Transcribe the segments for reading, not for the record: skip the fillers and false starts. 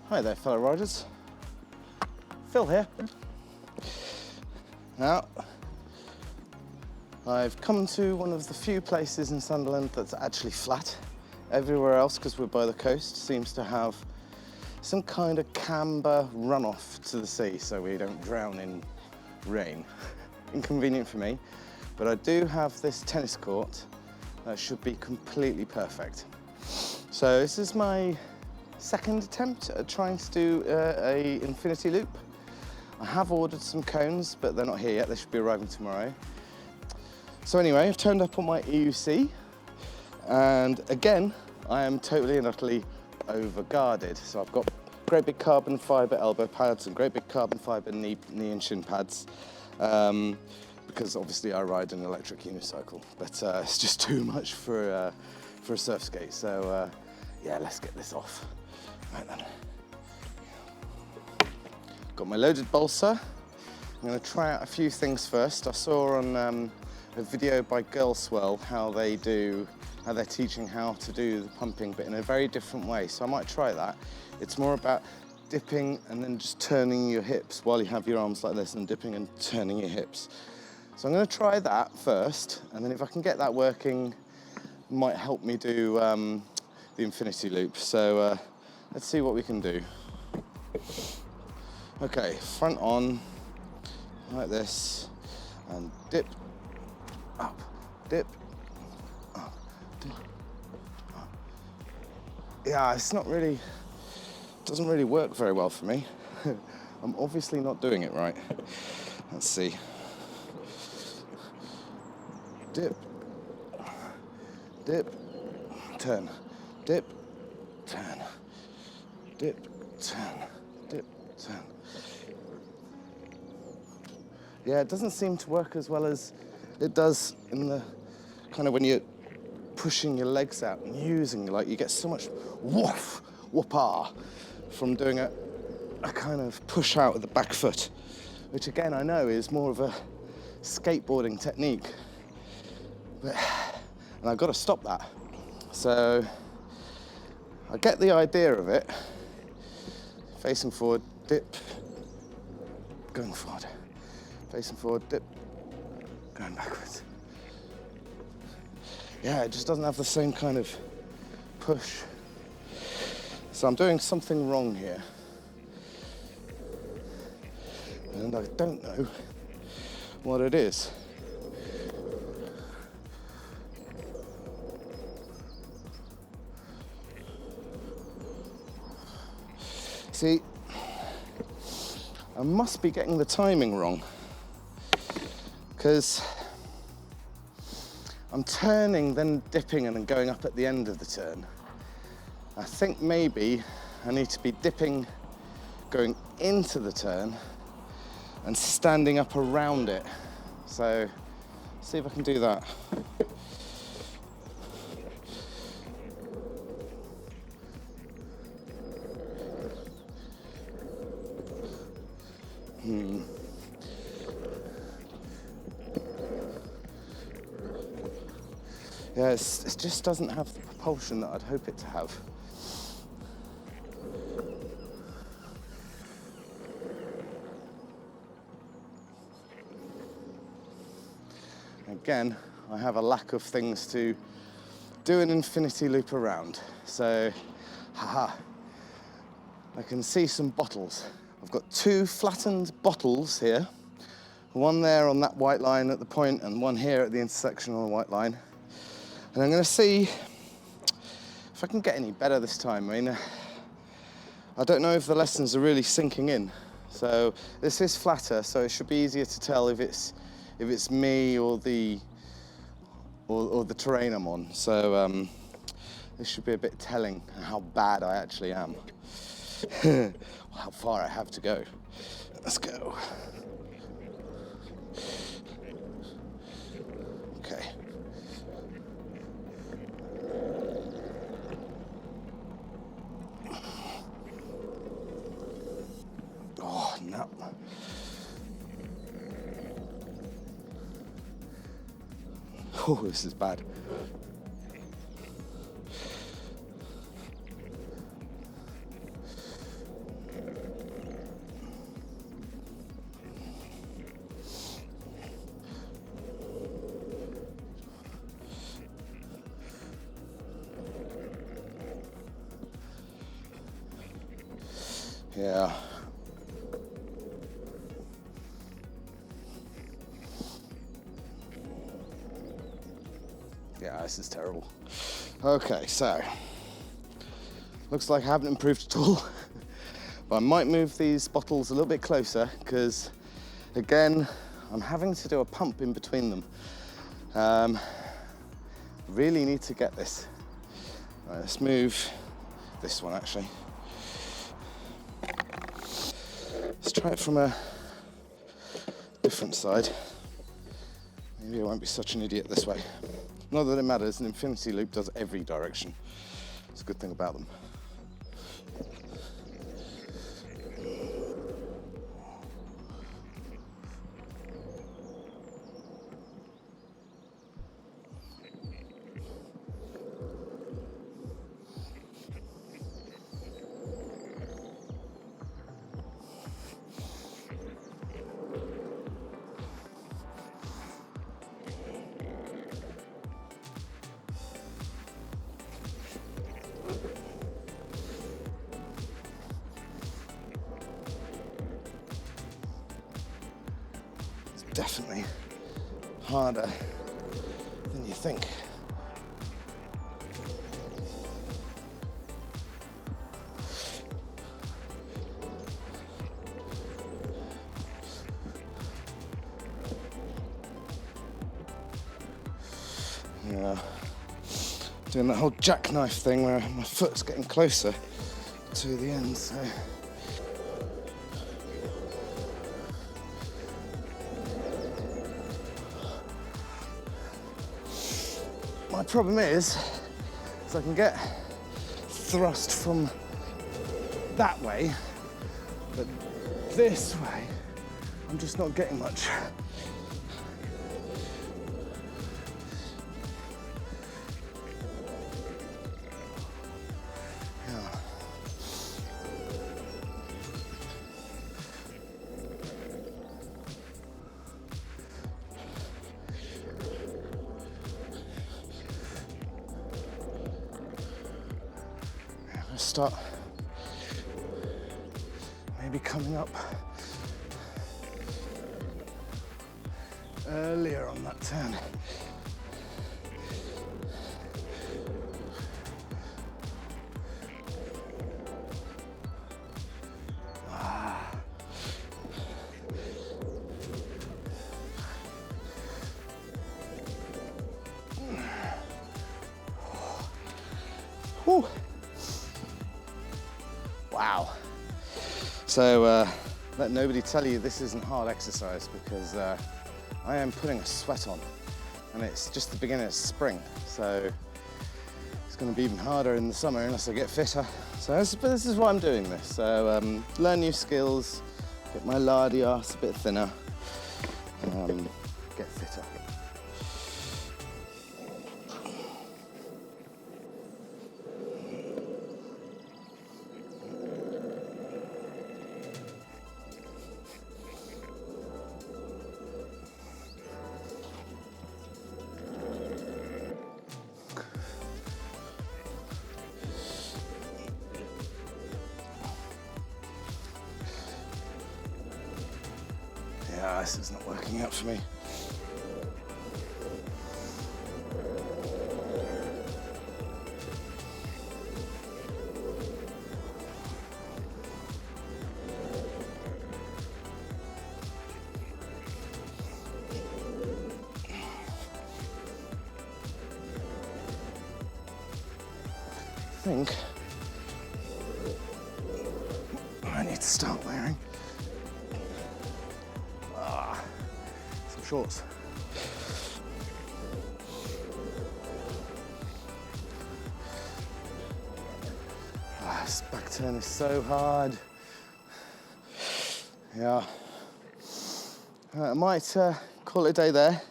Hi there, fellow riders. Phil here. Now, I've come to one of the few places in Sunderland that's actually flat. Everywhere else, because we're by the coast, seems to have some kind of camber runoff to the sea so we don't drown in rain. Inconvenient for me, but I do have this tennis court that should be completely perfect. So this is my second attempt at trying to do a infinity loop. I have ordered some cones, but they're not here yet. They should be arriving tomorrow. So anyway, I've turned up on my EUC, and again, I am totally and utterly over-guarded. So I've got great big carbon fibre elbow pads and great big carbon fibre knee and shin pads, because obviously I ride an electric unicycle, but it's just too much for a Surfskate. So yeah, let's get this off. Right then. Got my Loaded Bolsa. I'm going to try out a few things first. I saw on a video by Girl Swell how they're teaching how to do the pumping, but in a very different way. So I might try that. It's more about dipping and then just turning your hips while you have your arms like this, and dipping and turning your hips. So I'm going to try that first, and then if I can get that working, it might help me do the infinity loop. So let's see what we can do. Okay, front on, like this, and dip, up, dip, up, dip, up. Yeah, it's not really, doesn't really work very well for me. I'm obviously not doing it right. Let's see. Dip, dip, turn, dip, turn, dip, turn, dip, turn. Yeah, it doesn't seem to work as well as it does in the kind of when you're pushing your legs out and using, like, you get so much woof, whoop-ah from doing a kind of push out with the back foot, which again I know is more of a skateboarding technique. And I've got to stop that. So I get the idea of it. Facing forward, dip, going forward. Facing forward, dip, going backwards. Yeah, it just doesn't have the same kind of push. So I'm doing something wrong here. And I don't know what it is. See, I must be getting the timing wrong, because I'm turning, then dipping, and then going up at the end of the turn. I think maybe I need to be dipping, going into the turn, and standing up around it. So, see if I can do that. Yeah, it just doesn't have the propulsion that I'd hope it to have. Again, I have a lack of things to do an infinity loop around. So, haha, I can see some bottles. I've got two flattened bottles here. One there on that white line at the point, and one here at the intersection on the white line. And I'm going to see if I can get any better this time. I mean, I don't know if the lessons are really sinking in. So this is flatter, so it should be easier to tell if it's me or the terrain I'm on. So this should be a bit telling how bad I actually am. How far I have to go. Let's go. Okay. Oh, no. Oh, this is bad. Yeah. Yeah, this is terrible. Okay, so looks like I haven't improved at all. But I might move these bottles a little bit closer because, again, I'm having to do a pump in between them. Really need to get this. Right, let's move this one actually. Let's try it from a different side. Maybe I won't be such an idiot this way. Not that it matters, an infinity loop does every direction. It's a good thing about them. Definitely harder than you think. Yeah, doing that whole jackknife thing where my foot's getting closer to the end, so. My problem is I can get thrust from that way, but this way, I'm just not getting much. Yeah. Start maybe coming up earlier on that turn. Whew. Wow. So let nobody tell you this isn't hard exercise, because I am putting a sweat on, and it's just the beginning of spring. So it's going to be even harder in the summer unless I get fitter. So this is why I'm doing this. So learn new skills, get my lardy ass a bit thinner, get fitter. Yeah, this is not working out for me. I think I need to start wearing some shorts. This back turn is so hard. Yeah. I might call it a day there.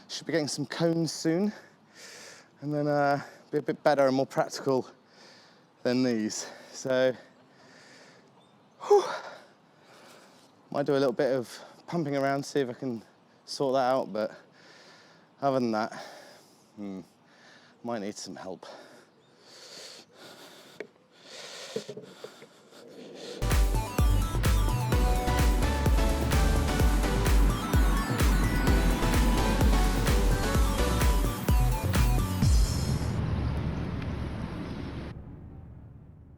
Should be getting some cones soon, and then be a bit better and more practical than these. So, might do a little bit of pumping around, see if I can sort that out, but other than that, might need some help.